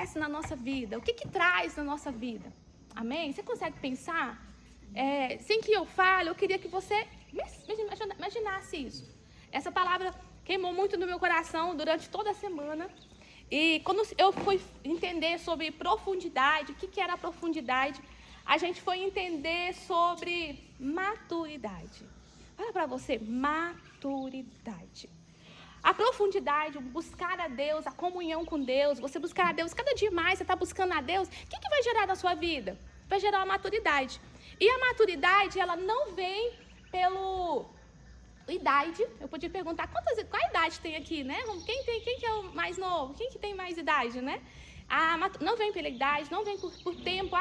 acontece na nossa vida? O que traz na nossa vida? Amém? Você consegue pensar? Sem que eu fale, eu queria que você imaginasse isso. Essa palavra queimou muito no meu coração durante toda a semana. E quando eu fui entender sobre profundidade, o que era a profundidade, a gente foi entender sobre maturidade. Fala para você, maturidade. A profundidade, o buscar a Deus, a comunhão com Deus, você buscar a Deus, cada dia mais você está buscando a Deus, o que vai gerar na sua vida? Vai gerar uma maturidade. E a maturidade, ela não vem pelo idade. Eu podia perguntar qual idade tem aqui, né? Quem que é o mais novo? Quem que tem mais idade, né? Não vem pela idade, não vem por tempo.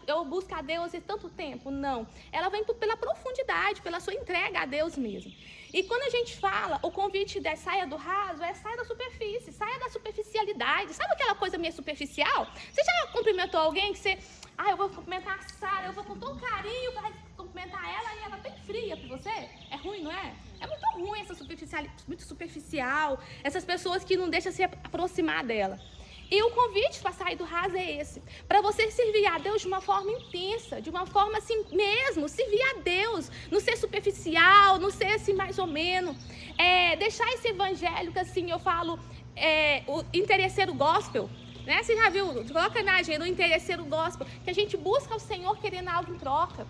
Eu busco a Deus há tanto tempo. Não. Ela vem pela profundidade, pela sua entrega a Deus mesmo. E quando a gente fala, o convite da saia do raso saia da superfície, saia da superficialidade. Sabe aquela coisa meio superficial? Você já cumprimentou alguém que você... eu vou cumprimentar a Sara, eu vou com todo carinho para cumprimentar ela e ela bem fria para você? É ruim, não é? É muito ruim essa muito superficial, essas pessoas que não deixam se aproximar dela. E o convite para sair do raso é esse, para você servir a Deus de uma forma intensa, de uma forma assim mesmo, servir a Deus, não ser superficial, não ser assim mais ou menos, deixar esse evangelho que assim eu falo, o interesseiro gospel, né? Você já viu, coloca na agenda o interesseiro gospel, que a gente busca o Senhor querendo algo em troca.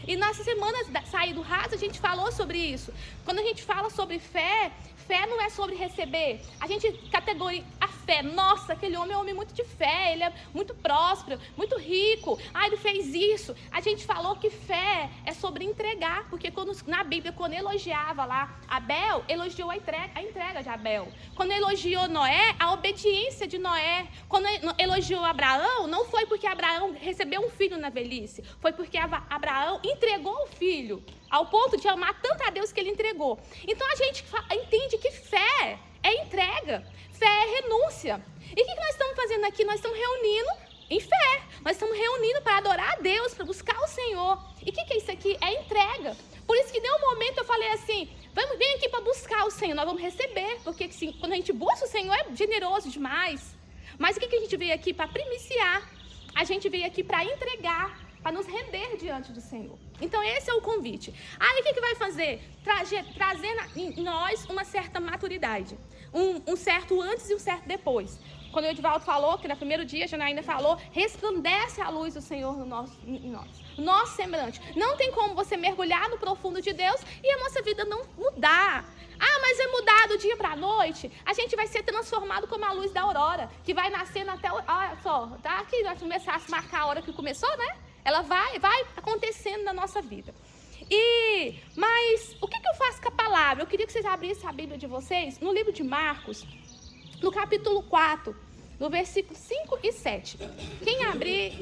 E nessa semana da sair do raso a gente falou sobre isso. Quando a gente fala sobre fé, fé não é sobre receber. A gente categoriza a fé. Nossa, aquele homem é um homem muito de fé, ele é muito próspero, muito rico. Ele fez isso. A gente falou que fé é sobre entregar, porque na Bíblia, quando elogiava lá Abel, elogiou a entrega de Abel. Quando elogiou Noé, a obediência de Noé. Quando elogiou Abraão, não foi porque Abraão recebeu um filho na velhice, foi porque Abraão entregou o filho, ao ponto de amar tanto a Deus que ele entregou. Então a gente entende que fé é entrega, fé é renúncia. E o que nós estamos fazendo aqui? Nós estamos reunindo em fé, nós estamos reunindo para adorar a Deus, para buscar o Senhor. E o que é isso aqui? É entrega. Por isso que deu um momento eu falei assim, vem aqui para buscar o Senhor, nós vamos receber, porque assim, quando a gente busca o Senhor é generoso demais. Mas o que a gente veio aqui para primiciar? A gente veio aqui para entregar, para nos render diante do Senhor. Então esse é o convite. E o que vai fazer? Trazer em nós uma certa maturidade. Um certo antes e um certo depois. Quando o Edivaldo falou, que no primeiro dia a Janaína falou, resplandece a luz do Senhor em nós. Nosso semblante. Não tem como você mergulhar no profundo de Deus e a nossa vida não mudar. Mas é mudar do dia para a noite. A gente vai ser transformado como a luz da aurora, que vai nascendo até... Olha só, tá aqui, nós começasse a marcar a hora que começou, né? Ela vai acontecendo na nossa vida. Mas o que eu faço com a palavra? Eu queria que vocês abrissem a Bíblia de vocês no livro de Marcos, no capítulo 4, no versículo 5 e 7. Quem abrir,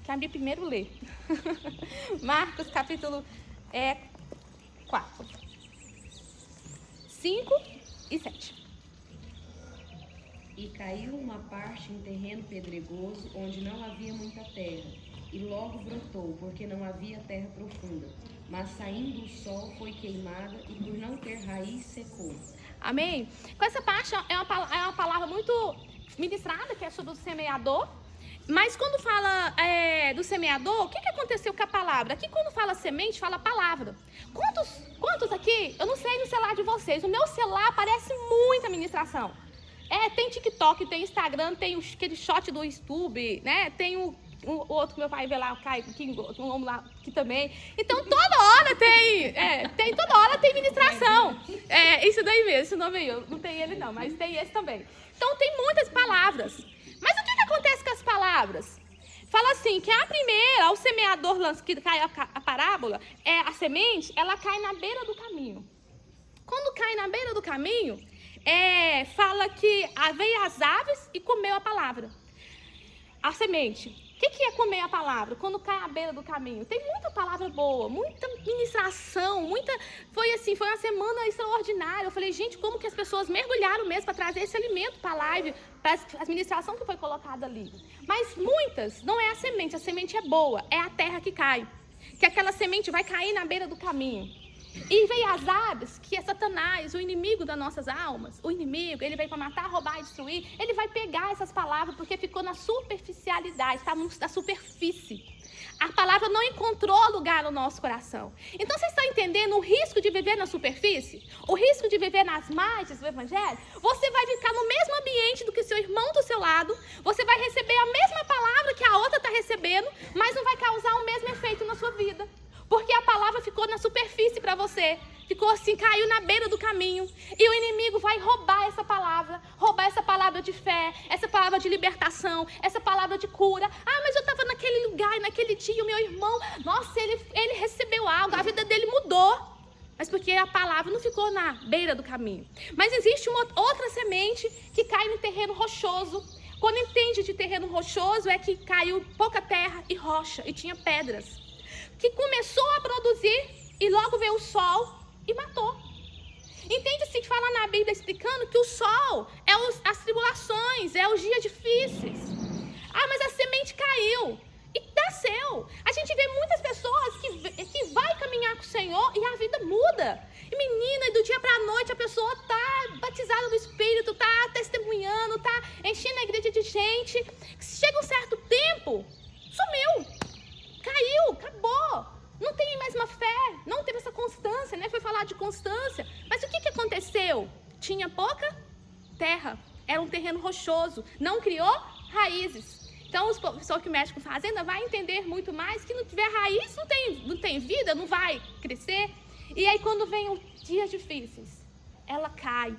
quem abrir primeiro lê. Marcos, capítulo 4, 5 e 7. E caiu uma parte em terreno pedregoso, onde não havia muita terra, e logo brotou, porque não havia terra profunda. Mas saindo o sol, foi queimada, e por não ter raiz, secou. Amém? Com essa parte é uma palavra muito ministrada, que é sobre o semeador. Mas quando fala do semeador, o que aconteceu com a palavra? Aqui quando fala semente, fala palavra. Quantos aqui? Eu não sei no celular de vocês. O meu celular aparece muita ministração. Tem TikTok, tem Instagram, tem aquele shot do YouTube, né? Tem o outro que meu pai vê lá, o Caio, um homem lá que também. Então, toda hora toda hora tem ministração. Isso daí mesmo, esse nome aí, eu não tenho ele não, mas tem esse também. Então, tem muitas palavras. Mas o que acontece com as palavras? Fala assim, que a primeira, ao semeador que cai a parábola, a semente, ela cai na beira do caminho. Quando cai na beira do caminho, fala que veio as aves e comeu a palavra. A semente. O que é comer a palavra? Quando cai à beira do caminho. Tem muita palavra boa, muita ministração, foi uma semana extraordinária. Eu falei, gente, como que as pessoas mergulharam mesmo para trazer esse alimento para a live, para a ministração que foi colocada ali. Mas muitas, não é a semente é boa, é a terra que cai. Que aquela semente vai cair na beira do caminho. E veio as aves, que é Satanás, o inimigo das nossas almas. O inimigo, ele veio para matar, roubar e destruir. Ele vai pegar essas palavras porque ficou na superficialidade, está na superfície. A palavra não encontrou lugar no nosso coração. Então, vocês estão entendendo o risco de viver na superfície? O risco de viver nas margens do Evangelho? Você vai ficar no mesmo ambiente do que seu irmão do seu lado. Você vai receber a mesma palavra que a outra está recebendo, mas não vai causar o mesmo efeito na sua vida. Porque a palavra ficou na superfície para você. Ficou assim, caiu na beira do caminho. E o inimigo vai roubar essa palavra de fé, essa palavra de libertação, essa palavra de cura. Ah, mas eu estava naquele lugar, naquele dia, o meu irmão, nossa, ele recebeu algo, a vida dele mudou. Mas porque a palavra não ficou na beira do caminho. Mas existe uma outra semente que cai no terreno rochoso. Quando entende de terreno rochoso, é que caiu pouca terra e rocha, e tinha pedras. Que começou a produzir e logo veio o sol e matou. Entende-se que fala na Bíblia explicando que o sol é as tribulações, é os dias difíceis. Ah, mas a semente caiu e nasceu. A gente vê muitas pessoas que vai caminhar com o Senhor e a vida muda. E menina, e do dia para a noite a pessoa tá batizada no Espírito, tá testemunhando, tá enchendo a igreja de gente. Chega um certo tempo, sumiu. Caiu, acabou. Não tem mais uma fé, não teve essa constância, né? Foi falar de constância. Mas o que aconteceu? Tinha pouca terra, era um terreno rochoso, não criou raízes. Então, os pessoas que mexem com fazenda vai entender muito mais que não tiver raiz, não tem vida, não vai crescer. E aí, quando vem os dias difíceis, ela cai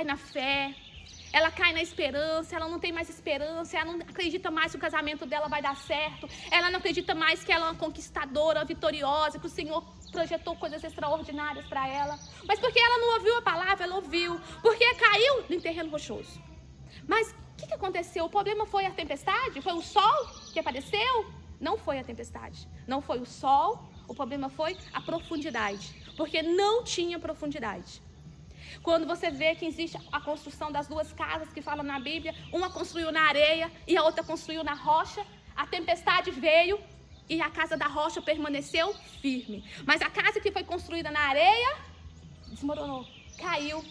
na fé. Ela cai na esperança, ela não tem mais esperança, ela não acredita mais que o casamento dela vai dar certo, ela não acredita mais que ela é uma conquistadora, vitoriosa, que o Senhor projetou coisas extraordinárias para ela. Mas porque ela não ouviu a palavra, ela ouviu, porque caiu em terreno rochoso. Mas o que aconteceu? O problema foi a tempestade? Foi o sol que apareceu? Não foi a tempestade, não foi o sol, o problema foi a profundidade, porque não tinha profundidade. Quando você vê que existe a construção das duas casas que falam na Bíblia, uma construiu na areia e a outra construiu na rocha, a tempestade veio e a casa da rocha permaneceu firme. Mas a casa que foi construída na areia desmoronou, caiu.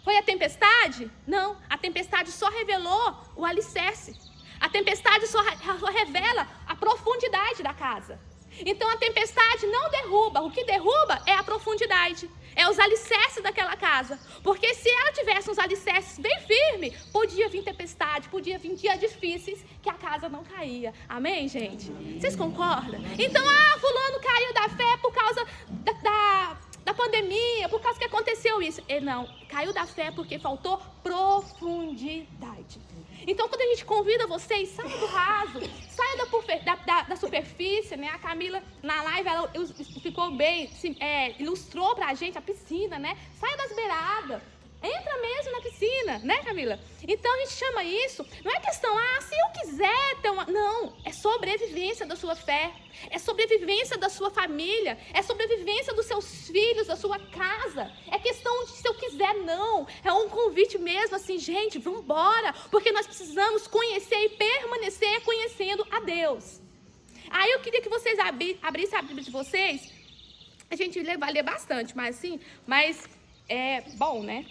Foi a tempestade? Não, a tempestade só revelou o alicerce. A tempestade só revela a profundidade da casa. Então a tempestade não derruba, o que derruba é a profundidade, é os alicerces daquela casa. Porque se ela tivesse uns alicerces bem firmes, podia vir tempestade, podia vir dias difíceis que a casa não caía. Amém, gente? Vocês concordam? Então, fulano caiu da fé por causa da pandemia, por causa que aconteceu isso. Não, caiu da fé porque faltou profundidade. Então, quando a gente convida vocês, saia do raso, saia da superfície, né? A Camila, na live, ela ficou bem, ilustrou pra gente a piscina, né? Saia das beiradas, entra mesmo na piscina, né, Camila? Então, a gente chama isso, não é questão, se eu quiser ter uma... Não, é sobrevivência da sua fé, é sobrevivência da sua família, é sobrevivência dos seus filhos, da sua casa. É questão de se eu quiser, não. É um convite mesmo, assim, gente, vamos embora, porque nós precisamos conhecer e permanecer conhecendo a Deus. Aí eu queria que vocês abrissem a Bíblia de vocês. A gente vai ler bastante, mas é bom, né?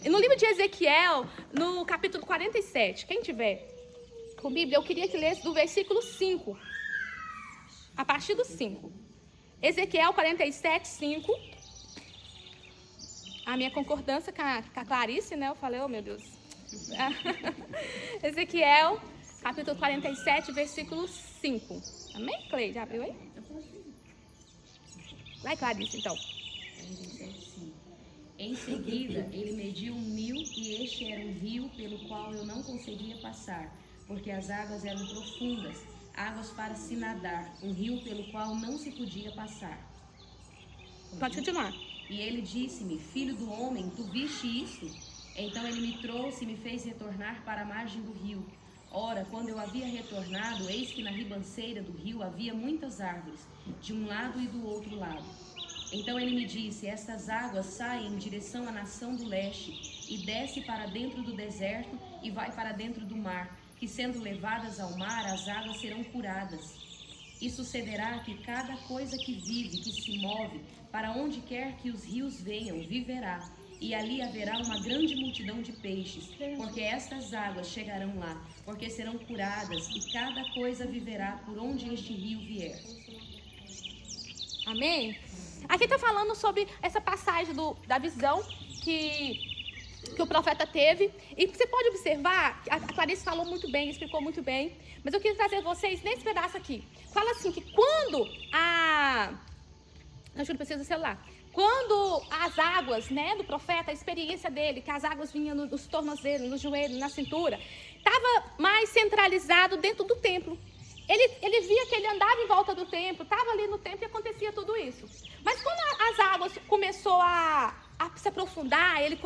No livro de Ezequiel, no capítulo 47, quem tiver com Bíblia, eu queria que lesse do versículo 5. A partir do 5. Ezequiel 47, 5. A minha concordância com a Clarice, né? Eu falei, oh meu Deus. Ezequiel, capítulo 47, versículo 5. Amém, Cleide? Abriu aí? Vai, Clarice, então. Em seguida, ele mediu 1000 e este era um rio pelo qual eu não conseguia passar, porque as águas eram profundas, águas para se nadar, um rio pelo qual não se podia passar. Pode continuar. E ele disse-me, filho do homem, tu viste isto? Então ele me trouxe e me fez retornar para a margem do rio. Ora, quando eu havia retornado, eis que na ribanceira do rio havia muitas árvores, de um lado e do outro lado. Então ele me disse, estas águas saem em direção à nação do leste, e desce para dentro do deserto e vai para dentro do mar, que sendo levadas ao mar, as águas serão curadas. E sucederá que cada coisa que vive, que se move, para onde quer que os rios venham, viverá. E ali haverá uma grande multidão de peixes, porque estas águas chegarão lá, porque serão curadas, e cada coisa viverá por onde este rio vier. Amém? Aqui está falando sobre essa passagem da visão que o profeta teve. E você pode observar, a Clarice falou muito bem, explicou muito bem, mas eu queria trazer vocês nesse pedaço aqui. Fala assim, que quando acho que não precisa do celular. Quando as águas, né, do profeta, a experiência dele, que as águas vinham nos tornozelos, no joelho, na cintura, estava mais centralizado dentro do templo. Ele via que ele andava em volta do templo, estava ali no templo e acontecia tudo isso. Mas quando as águas começou a se aprofundar, ele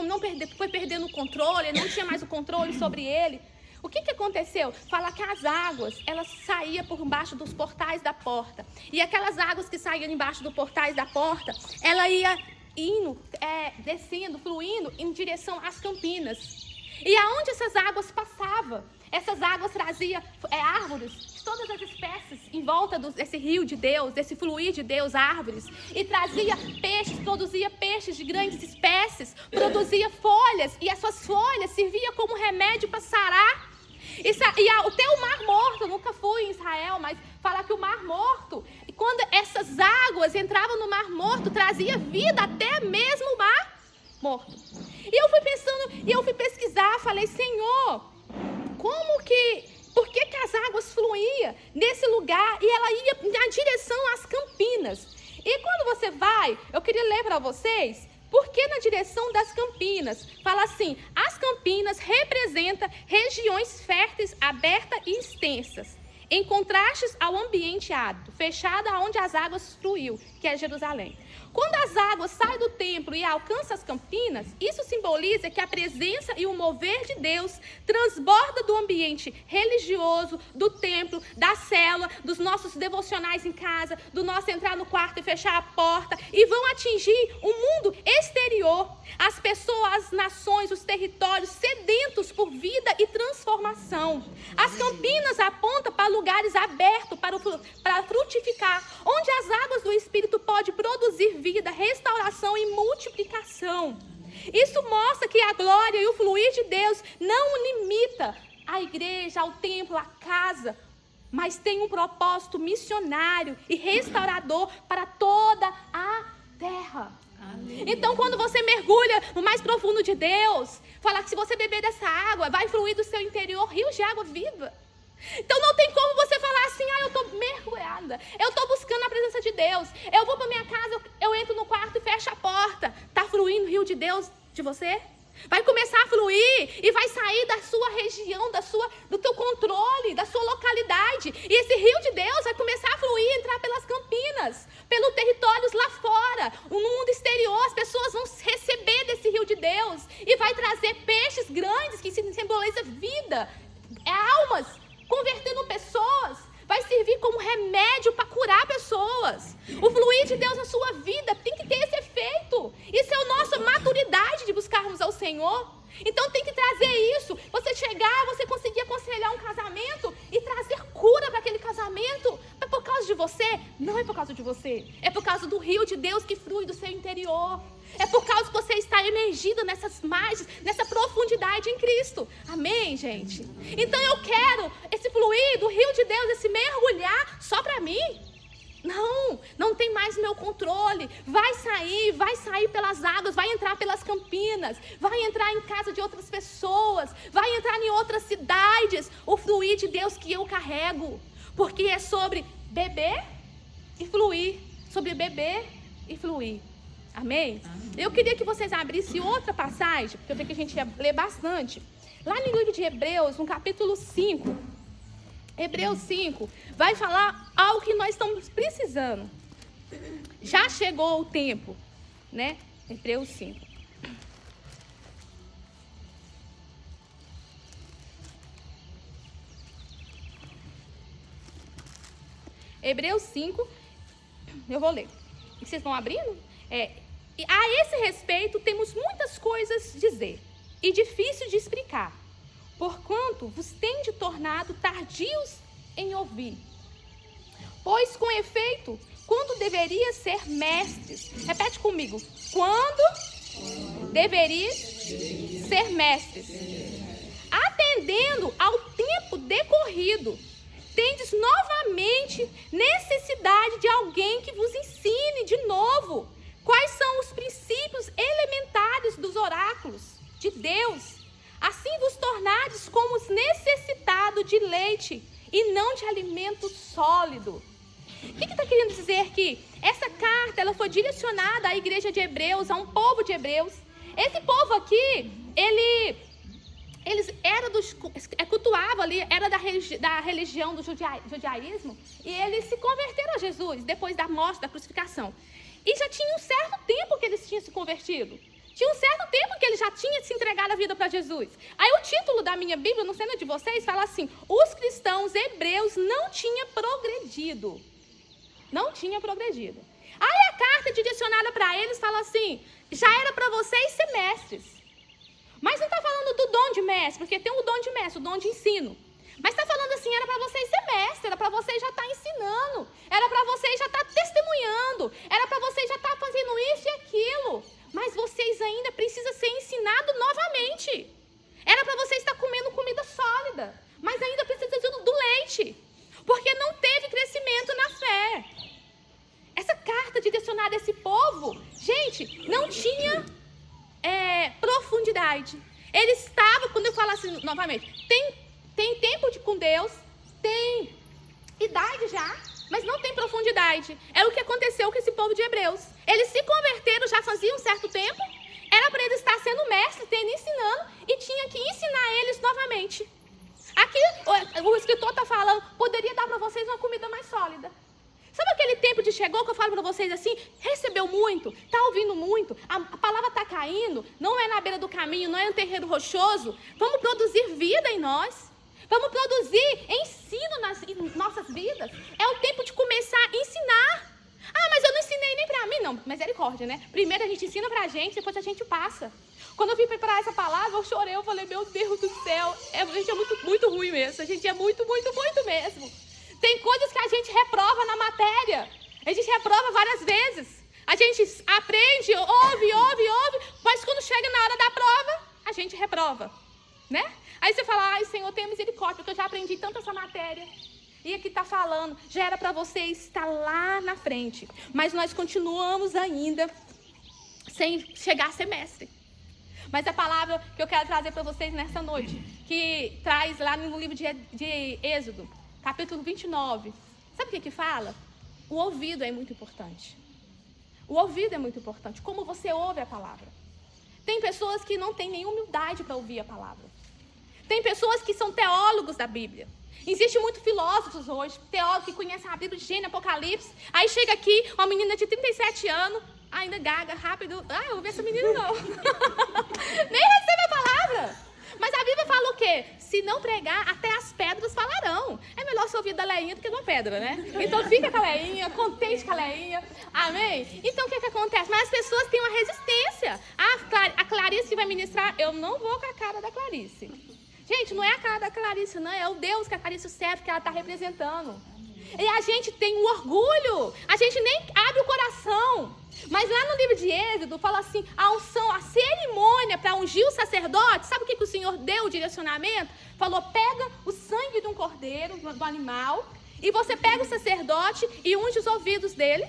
foi perdendo o controle, ele não tinha mais o controle sobre ele. O que aconteceu? Fala que as águas, elas saíam por baixo dos portais da porta. E aquelas águas que saíam embaixo dos portais da porta, ela ia indo, descendo, fluindo em direção às campinas. E aonde essas águas passavam? Essas águas traziam árvores de todas as espécies em volta desse rio de Deus, desse fluir de Deus, árvores. E trazia peixes, produzia peixes de grandes espécies, produzia folhas. E essas folhas serviam como remédio para sarar. Até o Mar Morto, eu nunca fui em Israel, mas fala que o Mar Morto, e quando essas águas entravam no Mar Morto, trazia vida até mesmo o Mar Morto. E eu fui pensando, e eu fui pesquisar, falei, Senhor, por que as águas fluíam nesse lugar e ela ia na direção às campinas? E quando você vai, eu queria ler para vocês, por que na direção das campinas? Fala assim, as campinas representam regiões férteis, abertas e extensas, em contrastes ao ambiente árido, fechado aonde as águas fluiu, que é Jerusalém. Quando as águas saem do templo e alcançam as campinas, isso simboliza que a presença e o mover de Deus transborda do ambiente religioso, do templo, da célula, dos nossos devocionais em casa, do nosso entrar no quarto e fechar a porta, e vão atingir o mundo exterior, as pessoas, as nações, os territórios sedentos por vida e transformação. As campinas apontam para lugares abertos para frutificar, onde as águas do Espírito podem produzir vida, restauração e multiplicação. Isso mostra que a glória e o fluir de Deus não limita a igreja, ao templo, a casa, mas tem um propósito missionário e restaurador para toda a terra. Amém. Então, quando você mergulha no mais profundo de Deus, fala que se você beber dessa água, vai fluir do seu interior rios de água viva. Então não tem como você falar assim, eu estou mergulhada, eu estou buscando a presença de Deus, eu vou para minha casa, eu entro no quarto e fecho a porta. Está fluindo o rio de Deus de você? Vai começar a fluir e vai sair da sua região, do teu controle, da sua localidade. E esse rio de Deus vai começar a fluir, entrar pelas campinas, pelos territórios lá fora, no mundo exterior. As pessoas vão receber desse rio de Deus e vai trazer peixes grandes que simbolizam vida, almas, convertendo pessoas, vai servir como remédio para curar pessoas. O fluir de Deus na sua vida tem que ter esse efeito. Isso é a nossa maturidade de buscarmos ao Senhor. Então tem que trazer isso. Você chegar, você conseguir aconselhar um casamento e trazer cura para aquele casamento. É por causa de você? Não é por causa de você. É por causa do rio de Deus que flui do seu interior. É por causa que você está emergido nessas margens, nessa profundidade em Cristo. Amém, gente? Então eu quero esse fluir do rio de Deus, esse mergulhar só para mim. Não tem mais meu controle. Vai sair pelas águas, vai entrar pelas campinas, vai entrar em casa de outras pessoas, vai entrar em outras cidades. O fluir de Deus que eu carrego, porque é sobre beber e fluir, sobre beber e fluir. Amém? Eu queria que vocês abrissem outra passagem, porque eu sei que a gente ia ler bastante. Lá no livro de Hebreus, no capítulo 5, Hebreus 5, vai falar algo que nós estamos precisando. Já chegou o tempo, né? Hebreus 5. Hebreus 5, eu vou ler. E vocês vão abrindo? A esse respeito, temos muitas coisas a dizer, e difícil de explicar, porquanto vos tende tornado tardios em ouvir. Pois com efeito, quando deveria ser mestres. Repete comigo. Quando deveria ser mestres. Atendendo ao tempo decorrido, tendes novamente necessidade de alguém que vos ensine de novo quais são os princípios elementares dos oráculos de Deus. Assim vos tornades como os necessitados de leite e não de alimento sólido. O que está querendo dizer aqui? Essa carta ela foi direcionada à igreja de Hebreus, a um povo de Hebreus. Esse povo aqui, eles eram cultuavam ali, era da religião do judaísmo, e eles se converteram a Jesus depois da morte, da crucificação. E já tinha um certo tempo que eles tinham se convertido. Tinha um certo tempo que ele já tinha se entregado a vida para Jesus. Aí o título da minha Bíblia, não sei no de vocês, fala assim: os cristãos hebreus não tinham progredido. Não tinha progredido. Aí a carta direcionada para eles fala assim: já era para vocês ser mestres. Mas não está falando do dom de mestre, porque tem o dom de mestre, o dom de ensino. Mas está falando assim, era para vocês ser mestre, era para vocês já estar ensinando, era para vocês já estar testemunhando, era para vocês já estar fazendo isso e aquilo. Mas vocês ainda precisam ser ensinados novamente. Era para vocês estar comendo comida sólida, mas ainda precisam do leite, porque não teve crescimento na fé. Essa carta direcionada a esse povo, gente, não tinha profundidade. Ele estava, quando eu falo assim novamente, tem tempo com Deus, tem idade já, mas não tem profundidade. É o que aconteceu com esse povo de Hebreus. Eles se converteram já fazia um certo tempo, era para eles estar sendo mestres, ensinando, e tinha que ensinar eles novamente. Aqui o escritor está falando, poderia dar para vocês uma comida mais sólida. Sabe aquele tempo de chegou que eu falo para vocês assim, recebeu muito, está ouvindo muito, a palavra está caindo, não é na beira do caminho, não é no terreiro rochoso. Vamos produzir vida em nós. Vamos produzir ensino em nossas vidas. É o tempo de começar a ensinar. Ah, mas eu não ensinei nem pra mim. Não, misericórdia, né? Primeiro a gente ensina pra gente, depois a gente passa. Quando eu vim preparar essa palavra, eu chorei, eu falei, meu Deus do céu, a gente é muito, muito ruim mesmo. A gente é muito, muito, muito mesmo. Tem coisas que a gente reprova na matéria. A gente reprova várias vezes. A gente aprende, ouve, mas quando chega na hora da prova, a gente reprova, né? Aí você fala, ai Senhor, tenha misericórdia, porque eu já aprendi tanto essa matéria. E aqui está falando, já era para você estar lá na frente. Mas nós continuamos ainda sem chegar a ser mestre. Mas a palavra que eu quero trazer para vocês nessa noite, que traz lá no livro de Êxodo, capítulo 29. Sabe o que fala? O ouvido é muito importante. O ouvido é muito importante. Como você ouve a palavra. Tem pessoas que não têm nenhuma humildade para ouvir a palavra. Tem pessoas que são teólogos da Bíblia. Existem muitos filósofos hoje, teólogos que conhecem a Bíblia de Gênesis, Apocalipse. Aí chega aqui uma menina de 37 anos, ainda gaga, rápido. Ah, eu vou ver essa menina não. Nem recebe a palavra. Mas a Bíblia fala o quê? Se não pregar, até as pedras falarão. É melhor você ouvir da leinha do que de uma pedra, né? Então fica com a leinha, contente com a leinha. Amém? Então o que acontece? Mas as pessoas têm uma resistência. A Clarice vai ministrar, eu não vou com a cara da Clarice. Gente, não é a cara da Clarice, não. É o Deus que a Clarice serve, que ela está representando. E a gente tem um orgulho. A gente nem abre o coração. Mas lá no livro de Êxodo, fala assim, a unção, a cerimônia para ungir o sacerdote. Sabe o que o Senhor deu o direcionamento? Falou, pega o sangue de um cordeiro, do animal, e você pega o sacerdote e unge os ouvidos dele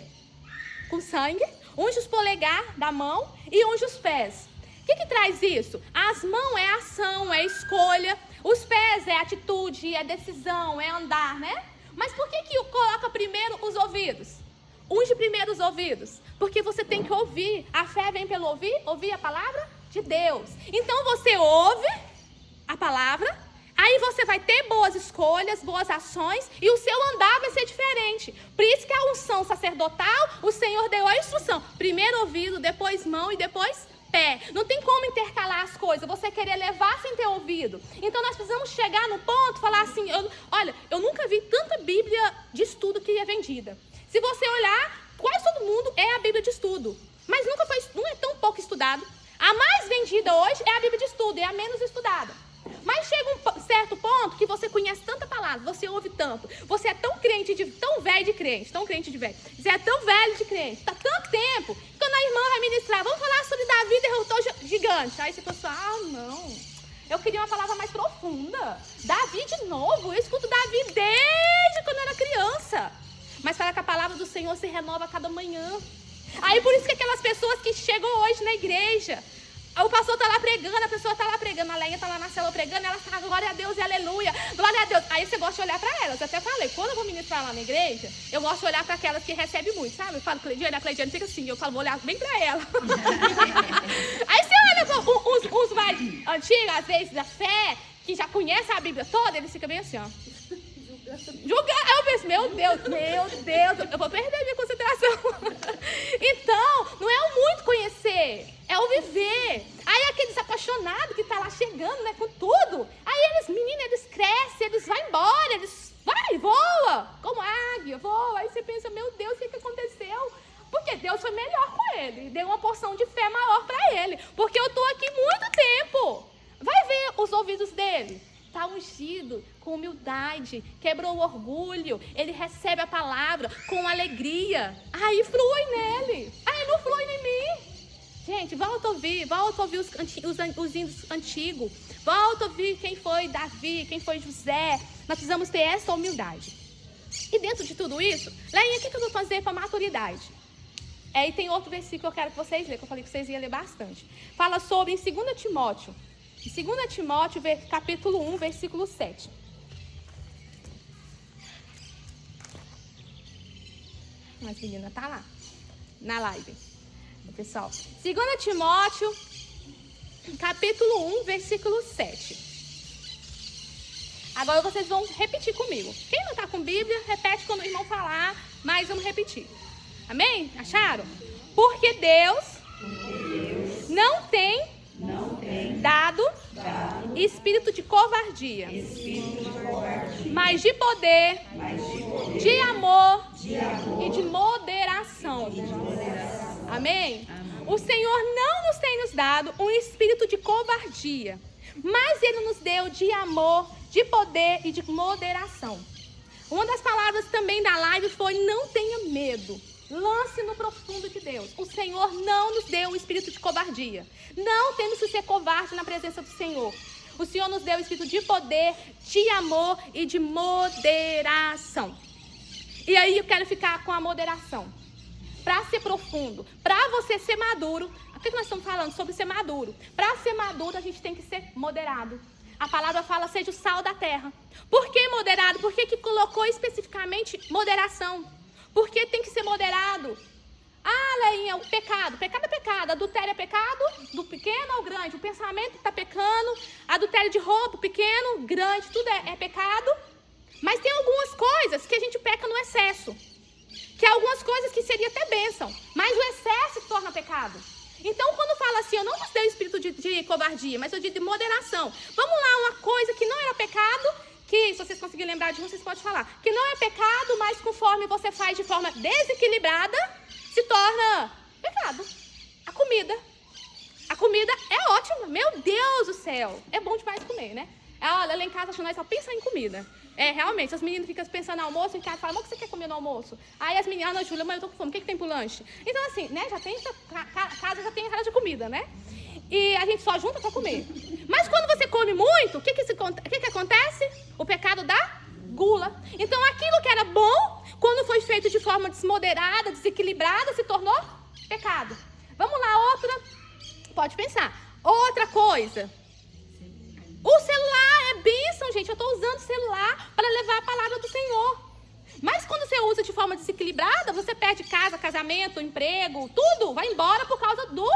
com sangue, unge os polegar da mão e unge os pés. O que traz isso? As mãos é ação, é escolha. Os pés é atitude, é decisão, é andar, né? Mas por que coloca primeiro os ouvidos? Unge primeiro os ouvidos. Porque você tem que ouvir. A fé vem pelo ouvir a palavra de Deus. Então você ouve a palavra, aí você vai ter boas escolhas, boas ações, e o seu andar vai ser diferente. Por isso que a unção sacerdotal, o Senhor deu a instrução. Primeiro ouvido, depois mão e depois pé. Não tem como intercalar as coisas, você querer levar sem ter ouvido. Então nós precisamos chegar no ponto, falar assim, eu nunca vi tanta Bíblia de estudo que é vendida. Se você olhar, quase todo mundo é a Bíblia de estudo, mas não é tão pouco estudado. A mais vendida hoje é a Bíblia de estudo, é a menos estudada. Mas chega um certo ponto que você conhece tanta palavra, falo, você ouve tanto. Você é tão crente, tão velho de crente, tão crente de velho. Você é tão velho de crente, tá tanto tempo. Quando a irmã vai ministrar, vamos falar sobre Davi derrotou gigante. Aí você pensa, não, eu queria uma palavra mais profunda. Davi de novo, eu escuto Davi desde quando eu era criança. Mas fala que a palavra do Senhor se renova a cada manhã. Aí por isso que aquelas pessoas que chegam hoje na igreja, o pastor está lá pregando, a pessoa está lá pregando, a Leia está lá na célula pregando, ela está, glória a Deus e aleluia, glória a Deus. Aí você gosta de olhar para elas. Eu até falei, quando eu vou ministrar lá na igreja, eu gosto de olhar para aquelas que recebem muito, sabe? Eu falo, Cleidiane, a Cleidiane fica assim, eu falo, vou olhar bem para ela. Aí você olha os mais antigos, às vezes, da fé, que já conhecem a Bíblia toda, eles ficam bem assim, ó. Julgar. Aí eu penso, meu Deus, eu vou perder minha concentração. Então, não é o muito conhecer, é o viver. Aí aqueles apaixonados que tá lá chegando, né, com tudo. Aí eles crescem, eles vão embora, eles voa, como águia, voa. Aí você pensa, meu Deus, o que aconteceu? Porque Deus foi melhor com ele, deu uma porção de fé maior para ele. Porque eu tô aqui muito tempo. Vai ver os ouvidos dele. Está ungido com humildade, quebrou o orgulho, ele recebe a palavra com alegria. Aí flui nele, aí não flui em mim. Gente, volta a ouvir os índios antigos, volta a ouvir quem foi Davi, quem foi José. Nós precisamos ter essa humildade. E dentro de tudo isso, Leinha, o que eu vou fazer para a maturidade? E tem outro versículo que eu quero que vocês leiam, que eu falei que vocês iam ler bastante. Fala sobre em 2 Timóteo. Em 2 Timóteo, capítulo 1, versículo 7. Mas a menina tá lá, na live. Pessoal, 2 Timóteo, capítulo 1, versículo 7. Agora vocês vão repetir comigo. Quem não tá com Bíblia, repete quando o irmão falar, mas vamos repetir. Amém? Acharam? Porque Deus não tem dado espírito de covardia, mas de poder, de amor e de moderação. Amém? O Senhor não nos tem nos dado um espírito de covardia, mas Ele nos deu de amor, de poder e de moderação. Uma das palavras também da live foi: não tenha medo. Lance no profundo de Deus. O Senhor não nos deu um espírito de covardia. Não temos que ser covarde na presença do Senhor. O Senhor nos deu um espírito de poder, de amor e de moderação. E aí eu quero ficar com a moderação. Para ser profundo, para você ser maduro. O que nós estamos falando? Sobre ser maduro. Para ser maduro, a gente tem que ser moderado. A palavra fala: seja o sal da terra. Por que moderado? Por que colocou especificamente moderação? Porque tem que ser moderado. Leinha, o pecado. Pecado é pecado. Adultério é pecado, do pequeno ao grande. O pensamento está pecando. Adultério de roupa, pequeno, grande, tudo é pecado. Mas tem algumas coisas que a gente peca no excesso. Que é algumas coisas que seria até bênção. Mas o excesso se torna pecado. Então, quando fala assim, eu não nos dei o espírito de covardia, mas eu digo de moderação. Vamos lá, uma coisa que não era pecado, que, se vocês conseguirem lembrar de um, vocês podem falar. Que não é pecado, mas conforme você faz de forma desequilibrada, se torna pecado. A comida. A comida é ótima. Meu Deus do céu. É bom demais comer, né? Olha, lá em casa, nós só pensamos em comida. Realmente, as meninas ficam pensando no almoço, em casa falam: o que você quer comer no almoço? Aí as meninas: não, Júlia, mas eu tô com fome, o que tem pro lanche? Então, assim, né, já tem casa já tem a casa de comida, né? E a gente só junta para comer. Mas quando você come muito, o que acontece? O pecado da gula. Então, aquilo que era bom, quando foi feito de forma desmoderada, desequilibrada, se tornou pecado. Vamos lá, outra. Pode pensar. Outra coisa. O celular é bênção, gente. Eu estou usando o celular para levar a palavra do Senhor. Mas quando você usa de forma desequilibrada, você perde casa, casamento, emprego, tudo vai embora por causa do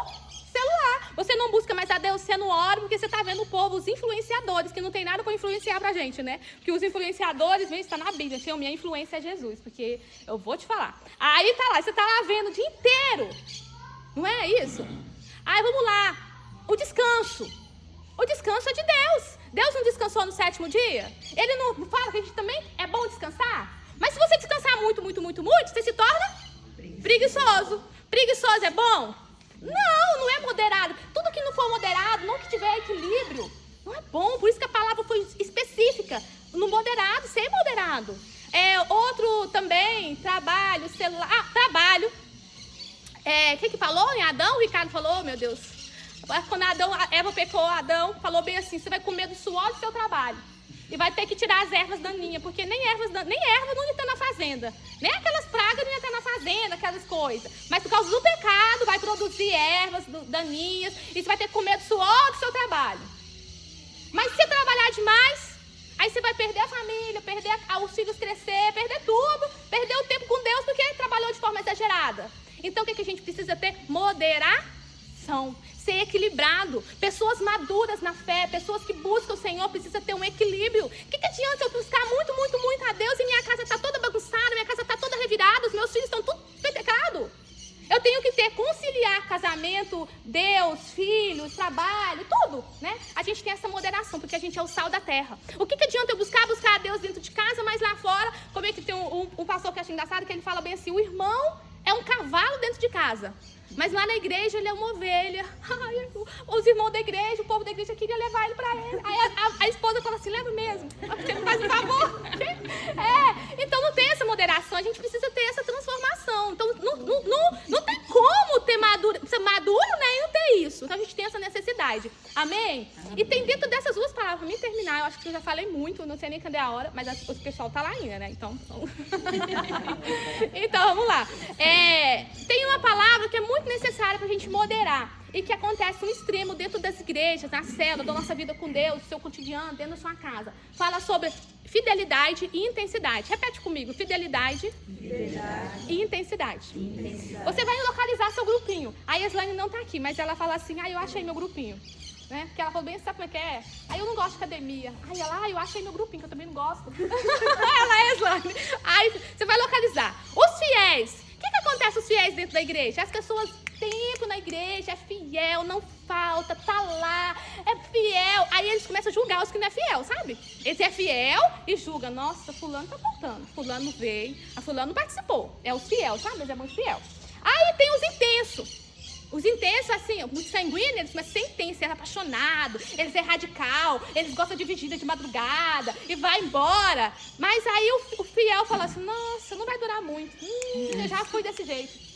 celular. Você não busca mais a Deus, você não ora, porque você está vendo o povo, os influenciadores, que não tem nada para influenciar pra gente, né? Porque os influenciadores, vem, está na Bíblia, assim, minha influência é Jesus, porque eu vou te falar. Aí tá lá, você tá lá vendo o dia inteiro. Não é isso? Aí vamos lá, o descanso. O descanso é de Deus. Deus não descansou no 7º dia? Ele não fala que a gente também é bom descansar? Mas se você descansar muito, você se torna preguiçoso. Preguiçoso é bom? Não é moderado. Tudo que não for moderado, não que tiver equilíbrio, não é bom. Por isso que a palavra foi específica. No moderado, ser amado? Outro também, trabalho, celular. Trabalho. Quem que falou em Adão? O Ricardo falou, meu Deus. Quando Eva pecou, Adão falou bem assim: você vai comer do suor do seu trabalho. E vai ter que tirar as ervas daninhas, porque nem erva não ia ter na fazenda. Nem aquelas pragas não ia ter na fazenda, aquelas coisas. Mas por causa do pecado, vai produzir ervas daninhas. E você vai ter que comer do suor do seu trabalho. Mas se você trabalhar demais, aí você vai perder a família, perder os filhos crescer, perder tudo. Perder o tempo com Deus, porque trabalhou de forma exagerada. Então o que a gente precisa ter? Moderação. Ser equilibrado. Pessoas maduras na fé, pessoas que buscam o Senhor, precisa ter um equilíbrio. O que adianta eu buscar muito, muito, muito a Deus e minha casa está toda bagunçada, minha casa está toda revirada, os meus filhos estão tudo pecado? Eu tenho que conciliar casamento, Deus, filhos, trabalho, tudo, né? A gente tem essa moderação, porque a gente é o sal da terra. O que adianta eu buscar a Deus dentro de casa, mas lá fora, como é que tem um pastor que eu acho engraçado, que ele fala bem assim: o irmão é um cavalo dentro de casa, mas lá na igreja ele é uma ovelha. Ai, os irmãos da igreja, o povo da igreja queria levar ele para ele. Aí a esposa fala assim: leva mesmo, você não faz um favor. Então não tem essa moderação, a gente precisa ter essa transformação. Então não tem como ser maduro, né, e não ter isso. Então a gente tem essa necessidade. Amém? E tem dentro dessas duas palavras, para mim terminar, eu acho que eu já falei muito, não sei nem cadê a hora, mas o pessoal tá lá ainda, né? Então vamos lá. Tem uma palavra que é muito necessária para a gente moderar e que acontece no extremo dentro das igrejas, na célula, da nossa vida com Deus, do seu cotidiano, dentro da sua casa. Fala sobre fidelidade e intensidade. Repete comigo: fidelidade e intensidade. Você vai localizar seu grupinho. A Eslane não está aqui, mas ela fala assim: eu achei meu grupinho. Né? Porque ela falou bem, sabe como é que é? Aí eu não gosto de academia. Aí ela, eu achei meu grupinho, que eu também não gosto. Ela, Eslane. Aí você vai localizar. Os fiéis. O que acontece os fiéis dentro da igreja? As pessoas tempo na igreja, é fiel, não falta, tá lá, é fiel. Aí eles começam a julgar os que não é fiel, sabe? Esse é fiel e julga: nossa, fulano tá faltando, fulano veio, a fulano não participou. É os fiel, sabe? Mas é muito fiel. Aí tem os intensos. Os intensos, assim, muito sanguíneos, eles começam a ser intensos, ser apaixonados, eles é radical, eles gostam de vigília de madrugada e vai embora. Mas aí o fiel fala assim: nossa, não vai durar muito. Eu já fui desse jeito.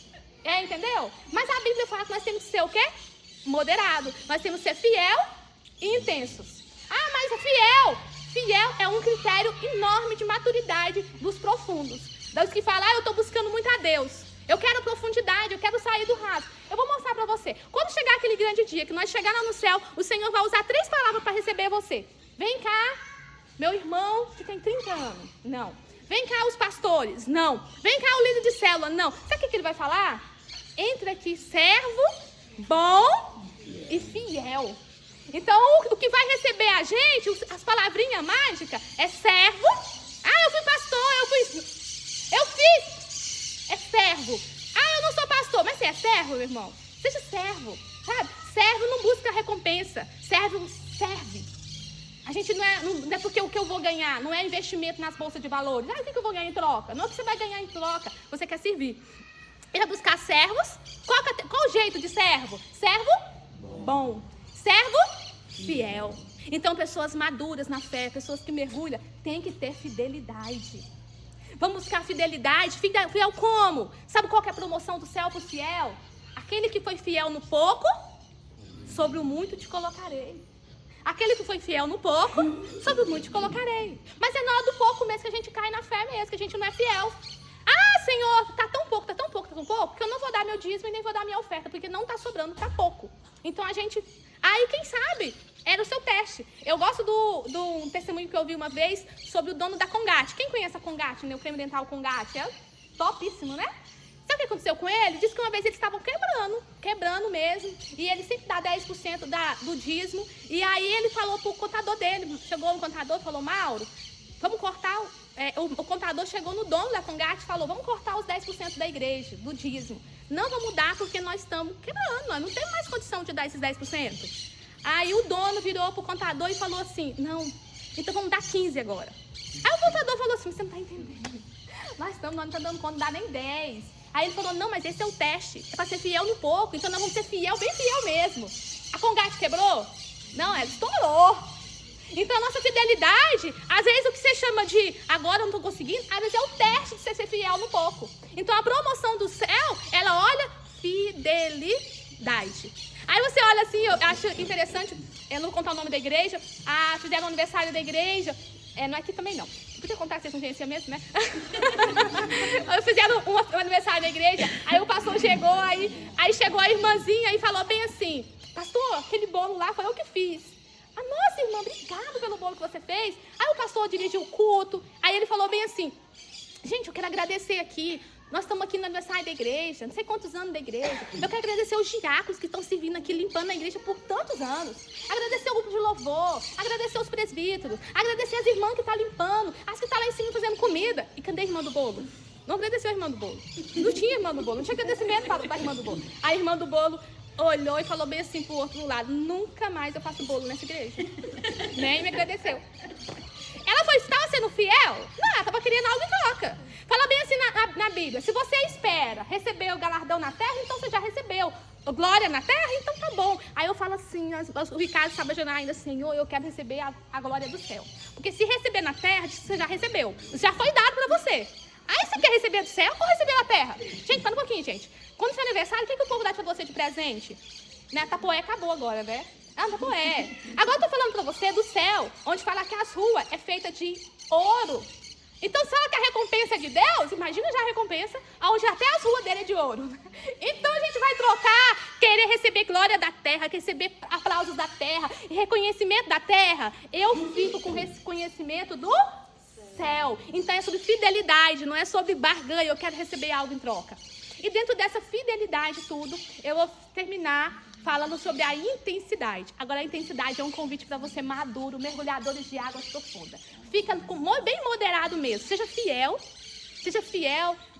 Entendeu? Mas a Bíblia fala que nós temos que ser o quê? Moderado. Nós temos que ser fiel e intensos. Mas é fiel. Fiel é um critério enorme de maturidade dos profundos. Das que falam: eu estou buscando muito a Deus. Eu quero profundidade, eu quero sair do raso. Eu vou mostrar para você. Quando chegar aquele grande dia, que nós chegar lá no céu, o Senhor vai usar 3 palavras para receber você. Vem cá, meu irmão que tem 30 anos. Não. Vem cá os pastores. Não. Vem cá o líder de célula. Não. Sabe o que ele vai falar? Entra aqui, servo, bom e fiel. Então, o que vai receber a gente, as palavrinhas mágicas, é servo. Eu fui pastor, eu fiz. É servo. Eu não sou pastor, mas você é servo, meu irmão? Seja servo, sabe? Servo não busca recompensa. Servo serve. A gente não é porque o que eu vou ganhar, não é investimento nas bolsas de valores. O que eu vou ganhar em troca? Não é o que você vai ganhar em troca, você quer servir. Ele vai buscar servos. Qual o jeito de servo? Servo bom. Servo fiel. Então, pessoas maduras na fé, pessoas que mergulham, têm que ter fidelidade. Vamos buscar fidelidade. Fiel como? Sabe qual que é a promoção do céu para o fiel? Aquele que foi fiel no pouco, sobre o muito te colocarei. Aquele que foi fiel no pouco, sobre o muito te colocarei. Mas é na hora do pouco mesmo que a gente cai na fé mesmo, que a gente não é fiel. Senhor, tá tão pouco, que eu não vou dar meu dízimo e nem vou dar minha oferta, porque não tá sobrando, tá pouco. Então a gente... Aí, quem sabe, era o seu teste. Eu gosto do testemunho que eu vi uma vez sobre o dono da Congate. Quem conhece a Congate, né? O creme dental Congate? É topíssimo, né? Sabe o que aconteceu com ele? Diz que uma vez eles estavam quebrando mesmo. E ele sempre dá 10% do dízimo. E aí ele falou pro contador dele. Chegou no contador e falou: Mauro, vamos cortar... O contador chegou no dono da Congate e falou: vamos cortar os 10% da igreja, do dízimo. Não vamos dar porque nós estamos quebrando, nós não temos mais condição de dar esses 10%. Aí o dono virou pro contador e falou assim: não, então vamos dar 15 agora. Aí o contador falou assim: você não está entendendo. Nós não estamos dando conta de dar nem 10. Aí ele falou: não, mas esse é o teste, é para ser fiel no pouco, então nós vamos ser fiel, bem fiel mesmo. A Congate quebrou? Não, ela estourou. Então a nossa fidelidade, às vezes o que você chama de agora eu não estou conseguindo, às vezes é o teste de você ser fiel no pouco. Então a promoção do céu, ela olha fidelidade. Aí você olha assim, eu acho interessante, eu não vou contar o nome da igreja, fizeram o aniversário da igreja, não é aqui também não. Podia contar que vocês não conheciam mesmo, né? Fizeram um aniversário da igreja, aí o pastor chegou, aí chegou a irmãzinha e falou bem assim, pastor, aquele bolo lá foi eu que fiz. Nossa, irmã, obrigado pelo bolo que você fez. Aí o pastor dirigiu o culto, aí ele falou bem assim, gente, eu quero agradecer aqui, nós estamos aqui no aniversário da igreja, não sei quantos anos da igreja. Eu quero agradecer os diáconos que estão servindo aqui, limpando a igreja por tantos anos. Agradecer o grupo de louvor, agradecer os presbíteros, agradecer as irmãs que estão limpando, as que estão lá em cima fazendo comida. E cadê a irmã do bolo? Não agradeceu a irmã do bolo. Não tinha irmã do bolo, não tinha agradecimento para a irmã do bolo. A irmã do bolo olhou e falou bem assim pro outro lado, nunca mais eu faço bolo nessa igreja. Nem me agradeceu. Ela estava sendo fiel? Não, ela estava querendo algo em troca. Fala bem assim na Bíblia, se você espera receber o galardão na terra, então você já recebeu. Glória na terra, então tá bom. Aí eu falo assim, o Ricardo sabe ajudar ainda, Senhor, eu quero receber a glória do céu. Porque se receber na terra, você já recebeu. Já foi dado pra você. Aí você quer receber do céu ou receber na terra? Gente, fala um pouquinho, gente. Quando seu aniversário, o que o povo dá pra você de presente? Né? Tapoé acabou agora, né? Tapoé. Agora eu tô falando pra você do céu, onde fala que as ruas é feita de ouro. Então, será que a recompensa é de Deus? Imagina já a recompensa, onde até as ruas dele é de ouro. Então, a gente vai trocar, querer receber glória da terra, receber aplausos da terra, reconhecimento da terra. Eu fico com reconhecimento do céu. Então, é sobre fidelidade, não é sobre barganha, eu quero receber algo em troca. E dentro dessa fidelidade tudo, eu vou terminar falando sobre a intensidade. Agora, a intensidade é um convite para você maduro, mergulhadores de águas profundas. Fica bem moderado mesmo. Seja fiel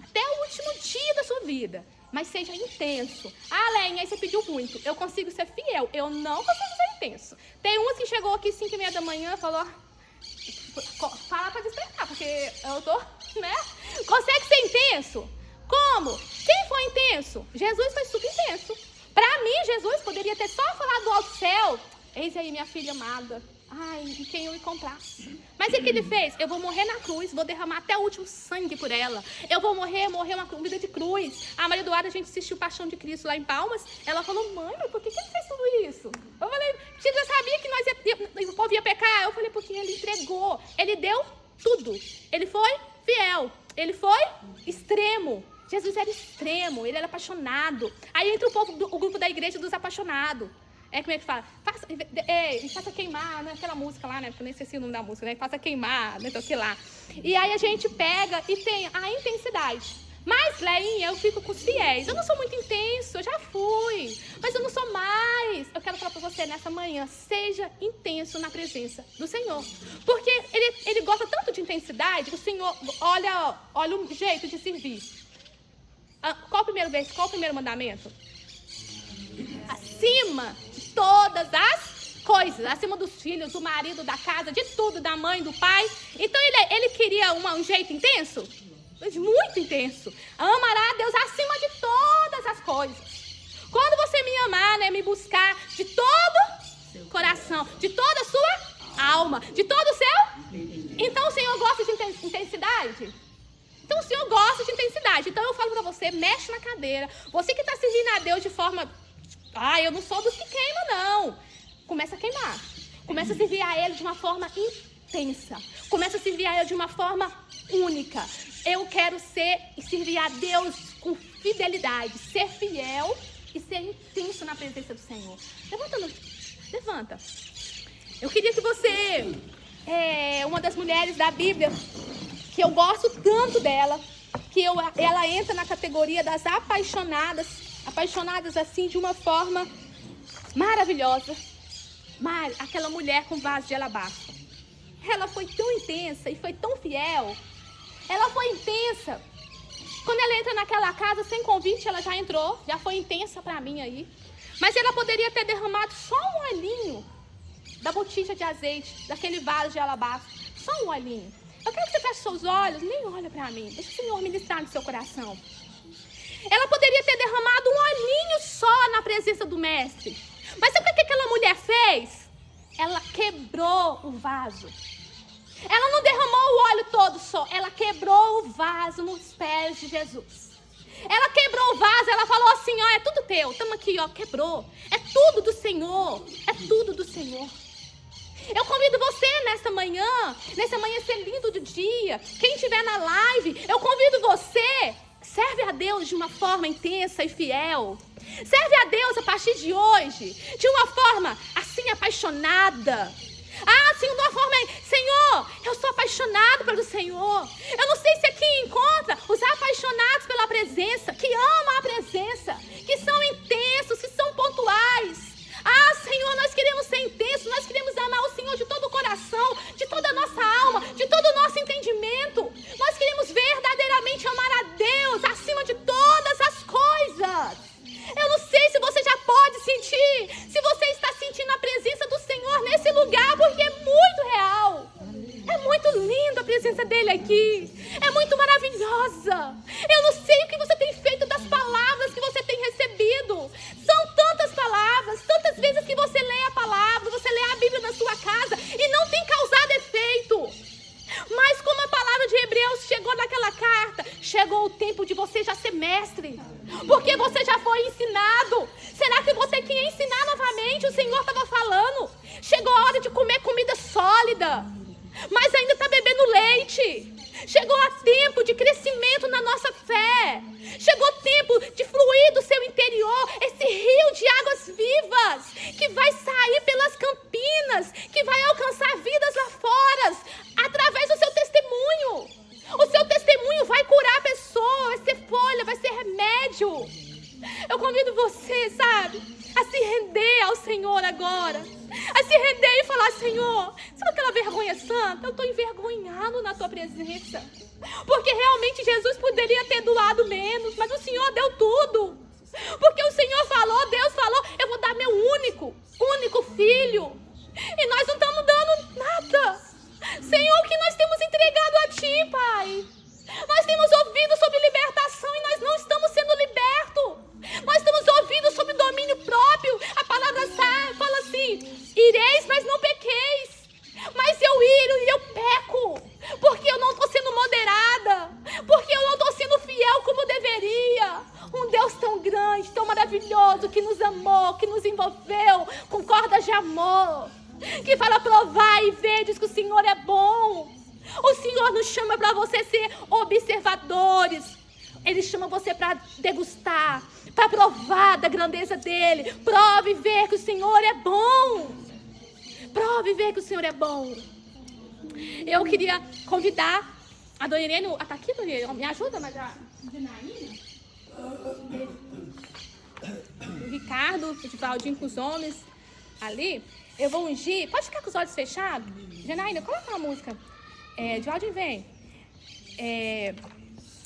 até o último dia da sua vida. Mas seja intenso. Lenha, aí você pediu muito. Eu consigo ser fiel. Eu não consigo ser intenso. Tem uns que chegou aqui 5h30 da manhã e falou... Fala para despertar, porque eu tô... né? Consegue ser intenso? Como? Quem foi intenso? Jesus foi super intenso. Para mim, Jesus poderia ter só falado do alto céu. Eis aí minha filha amada. Ai, e quem eu me comprasse. Mas o que ele fez? Eu vou morrer na cruz, vou derramar até o último sangue por ela. Eu vou morrer uma vida de cruz. A Maria Eduarda, a gente assistiu Paixão de Cristo lá em Palmas. Ela falou, mãe, mas por que ele fez tudo isso? Eu falei, você já sabia que o povo ia pecar? Eu falei, porque ele entregou. Ele deu tudo. Ele foi fiel. Ele foi extremo. Jesus era extremo, ele era apaixonado. Aí entra o grupo da igreja dos apaixonados. Como é que fala? Faça queimar, né? Aquela música lá, né? Eu nem esqueci o nome da música, né? Faça queimar, né? Então, que lá. E aí a gente pega e tem a intensidade. Mas, Leinha, eu fico com os fiéis. Eu não sou muito intenso, eu já fui. Mas eu não sou mais. Eu quero falar pra você nessa manhã, seja intenso na presença do Senhor. Porque ele gosta tanto de intensidade, o Senhor olha o jeito de servir. Qual o primeiro mandamento? Acima de todas as coisas, acima dos filhos, do marido, da casa, de tudo, da mãe, do pai. Então ele queria um jeito intenso, muito intenso. Amará a Deus acima de todas as coisas. Quando você me amar, né, me buscar de todo coração, de toda a sua alma, de todo o seu. Então o Senhor gosta de intensidade? Então o Senhor gosta de intensidade. Então eu falo pra você, mexe na cadeira. Você que está servindo a Deus de forma... eu não sou dos que queima, não. Começa a queimar. Começa a servir a Ele de uma forma intensa. Começa a servir a Ele de uma forma única. Eu quero servir a Deus com fidelidade. Ser fiel e ser intenso na presença do Senhor. Levanta. Eu queria que você... uma das mulheres da Bíblia... que eu gosto tanto dela, que ela entra na categoria das apaixonadas assim de uma forma maravilhosa. Aquela mulher com vaso de alabastro. Ela foi tão intensa e foi tão fiel. Ela foi intensa. Quando ela entra naquela casa sem convite, ela já entrou, já foi intensa para mim aí. Mas ela poderia ter derramado só um olhinho da botija de azeite, daquele vaso de alabastro, só um olhinho. Eu quero que você feche seus olhos, nem olha para mim. Deixa o Senhor ministrar no seu coração. Ela poderia ter derramado um olhinho só na presença do mestre. Mas sabe o que aquela mulher fez? ela quebrou o vaso. Ela não derramou o óleo todo só, ela quebrou o vaso nos pés de Jesus. Ela quebrou o vaso, ela falou assim, ó, é tudo teu, estamos aqui, ó, quebrou. É tudo do Senhor, é tudo do Senhor. Eu convido você nesse amanhecer lindo do dia, quem estiver na live, eu convido você, serve a Deus de uma forma intensa e fiel. Serve a Deus a partir de hoje, de uma forma assim apaixonada. Assim, de uma forma, Senhor, eu sou apaixonado pelo Senhor. Eu não sei se aqui encontra os apaixonados pela presença, que amam a presença, que são intensos, que são pontuais. Senhor, nós queremos ser intensos, nós queremos amar o Senhor de todo o coração, de toda a nossa alma, de todo o nosso entendimento. Nós queremos verdadeiramente amar a Deus acima de todas as coisas. Eu não sei se você já pode sentir, se você está sentindo a presença do Senhor nesse lugar, porque é muito real. É muito lindo a presença dele aqui. É muito maravilhosa. Eu não sei o que você tem feito das palavras que você tem recebido. São tantas palavras, tantas vezes que você lê a palavra, você lê a Bíblia na sua casa e não tem causado efeito. Mas como a palavra de Hebreus chegou naquela carta, chegou o tempo de você já ser mestre. Porque você já foi ensinado. Será que você quer ensinar novamente? O Senhor estava falando. Chegou a hora de comer comida sólida, mas ainda está bebendo leite. Chegou a tempo de crescimento na nossa fé. Chegou o tempo de fluir do seu interior esse rio de águas vivas que vai sair pelas campinas, que vai alcançar vidas lá fora através do seu testemunho. O seu testemunho vai curar a pessoa, vai ser folha, vai ser remédio. Eu convido você, sabe, a se render ao Senhor agora. A se render e falar, Senhor, sabe aquela vergonha santa? Eu estou envergonhado na tua presença. Porque realmente Jesus poderia ter doado menos, mas o Senhor deu tudo. Porque o Senhor falou, Deus falou, eu vou dar meu único filho. E nós não estamos dando nada. Senhor, o que nós temos entregado a Ti, Pai? Nós temos ouvido sobre libertação e nós não estamos sendo libertos. Nós estamos ouvindo sobre domínio próprio. A palavra fala assim, ireis, mas não pequeis. Mas eu iro e eu peco, porque eu não estou sendo moderada, porque eu não estou sendo fiel como deveria. Um Deus tão grande, tão maravilhoso, que nos amou, que nos envolveu com cordas de amor, que fala provar e ver, diz que o Senhor é bom. O Senhor nos chama para você ser observadores. Ele chama você para degustar, para provar da grandeza dele. Prove e ver que o Senhor é bom. Prove e ver que o Senhor é bom. Eu queria convidar a Dona Irene. Está aqui, Dona Irene? Me ajuda, mas a Janaína? O Ricardo, o Edivaldinho com os homens ali. Eu vou ungir. Pode ficar com os olhos fechados? Janaína, coloca uma música. Edivaldinho, vem.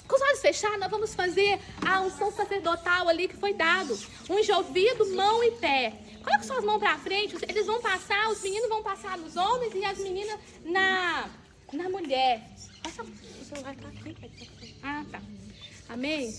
Com os olhos fechados, nós vamos fazer a unção sacerdotal ali que foi dado. Unge ouvido, mão e pé. Coloca suas mãos para frente. Eles vão passar, os meninos vão passar nos homens e as meninas na mulher. O celular tá aqui. Tá. Amém?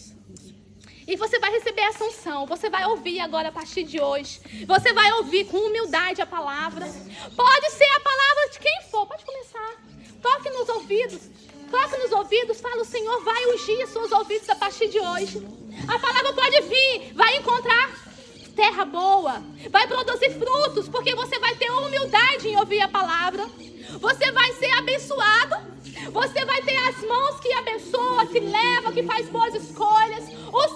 E você vai receber essa unção. Você vai ouvir agora a partir de hoje. Você vai ouvir com humildade a palavra. Pode ser a palavra de quem for. Pode começar. Toque nos ouvidos. Toque nos ouvidos. Fala, o Senhor vai ungir os seus ouvidos a partir de hoje. A palavra pode vir. Vai encontrar terra boa. Vai produzir frutos. Porque você vai ter humildade em ouvir a palavra. Você vai ser abençoado. Você vai ter as mãos que abençoa, que leva, que faz boas escolhas. Os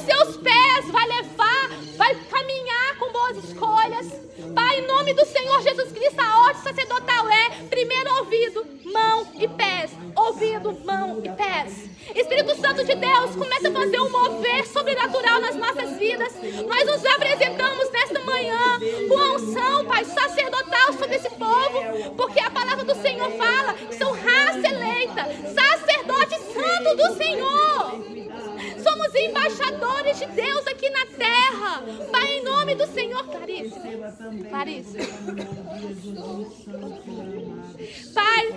seus pés vai levar, vai caminhar com boas escolhas. Pai, em nome do Senhor Jesus Cristo, a ordem sacerdotal é primeiro ouvido, mão e pés. Ouvido, mão e pés. Espírito Santo de Deus, começa a fazer um mover sobrenatural nas nossas vidas. Nós nos apresentamos nesta manhã com a unção, Pai, sacerdotal sobre esse povo. Porque a palavra do Senhor fala que são raça eleita, sacerdote santo do Senhor. Somos embaixadores de Deus aqui na terra. Pai, em nome nome do Senhor, Clarice. Pai,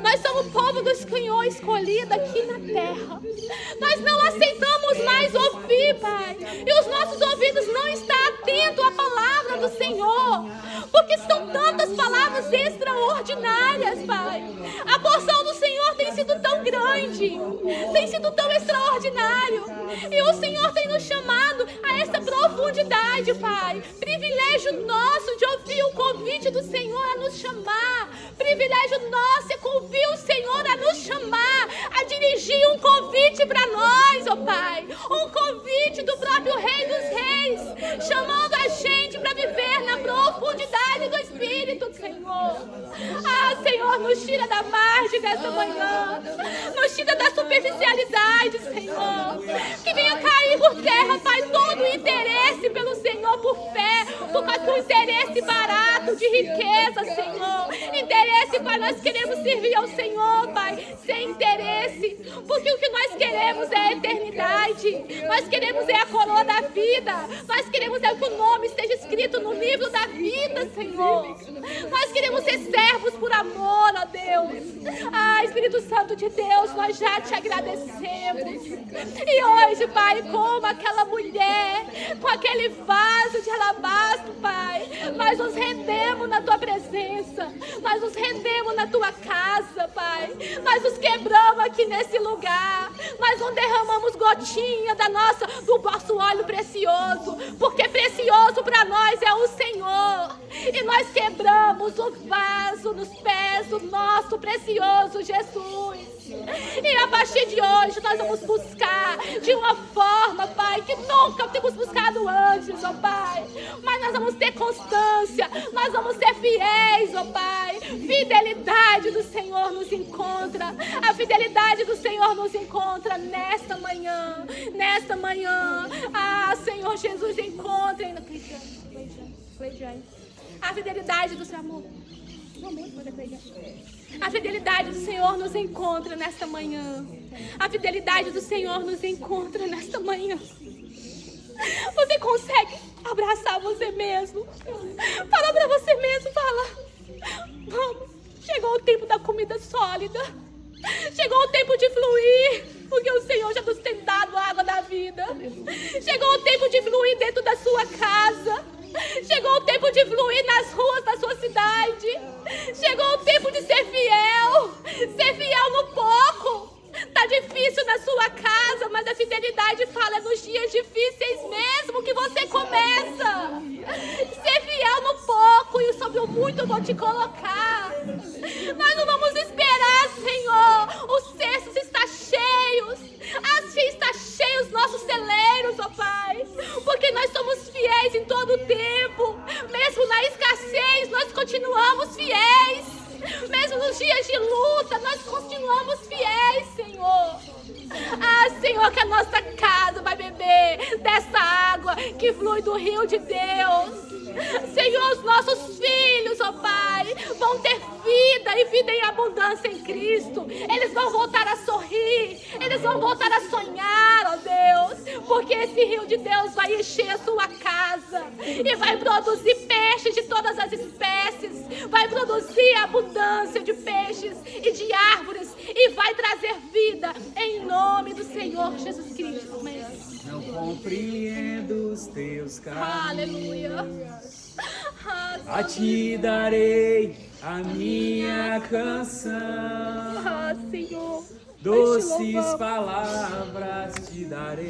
nós somos o povo do Senhor escolhido aqui na terra. Nós não aceitamos mais ouvir, Pai. E os nossos ouvidos não estão atentos à palavra do Senhor. Porque são tantas palavras extraordinárias, Pai. A porção do Senhor tem sido tão grande, tem sido tão extraordinário. E o Senhor tem nos chamado a essa profundidade, Pai. Privilégio nosso de ouvir o convite do Senhor a nos chamar. Privilégio nosso é ouvir o Senhor a nos chamar, a dirigir um convite para nós, ó Pai. Um convite do próprio Rei dos Reis, chamando a gente para viver na profundidade do Espírito, Senhor. Ah, Senhor, nos tira da margem dessa manhã. Nos tira da superficialidade, Senhor. Que venha cair por terra, Pai, todo o interesse pelo Senhor por fé, por causa do interesse barato de riqueza, Senhor. Interesse, Pai, nós queremos servir ao Senhor, Pai, sem interesse. Porque o que nós queremos é a eternidade. Nós queremos é a coroa da vida. Nós queremos é que o nome esteja escrito no livro da vida, Senhor. Nós queremos ser servos por amor, ó Deus. Ah, Espírito Santo de Deus, nós já te agradecemos. E hoje, Pai, como aquela mulher com aquele vaso de alabastro, Pai, nós nos rendemos na Tua presença. Nós nos rendemos na Tua casa, Pai. Nós nos quebramos aqui nesse lugar. Nós não derramamos gotinha do nosso óleo precioso, porque precioso para nós é o Senhor. E nós quebramos o vaso nos pés do nosso precioso Jesus. E a partir de hoje nós vamos buscar de uma forma, Pai, que nunca temos buscado antes, ó Pai. Mas nós vamos ter constância, nós vamos ser fiéis, ó Pai. Fidelidade do Senhor nos encontra. A fidelidade do Senhor nos encontra nesta manhã. Nesta manhã. Ah, Senhor Jesus, encontra ainda. A fidelidade do Seu amor. A fidelidade do Senhor nos encontra nesta manhã. A fidelidade do Senhor nos encontra nesta manhã. Você consegue abraçar você mesmo? Fala pra você mesmo, fala. Vamos, chegou o tempo da comida sólida. Chegou o tempo de fluir, porque o Senhor já nos tem dado a água da vida. Chegou o tempo de fluir dentro da sua casa. Chegou o tempo de fluir nas ruas da sua cidade. Chegou o tempo de ser fiel. Ser fiel no pouco. Tá difícil na sua casa, mas a fidelidade fala nos dias difíceis mesmo que você começa. Ser fiel no pouco e sobre o muito eu vou te colocar. Nós não vamos esperar, Senhor. Os cestos estão cheios. Assim está cheio os nossos celeiros, ó Pai. Porque nós somos fiéis em todo o tempo. Mesmo na escassez, nós continuamos fiéis. Mesmo nos dias de luta, nós continuamos fiéis, Senhor. Ah, Senhor, que a nossa casa vai beber dessa água que flui do rio de Deus. Senhor, os nossos filhos, ó Pai, vão ter vida e vida em abundância em Cristo. Eles vão voltar a sorrir, eles vão voltar a sonhar, ó Deus, porque esse rio de Deus vai encher a sua casa e vai produzir peixes de todas as espécies, vai produzir abundância de peixes e de árvores e vai trazer vida em nome do Senhor Jesus Cristo. Amém. Não compreendo os teus caminhos. Aleluia. A ti darei a minha canção. Ah, Senhor. Doces palavras te darei.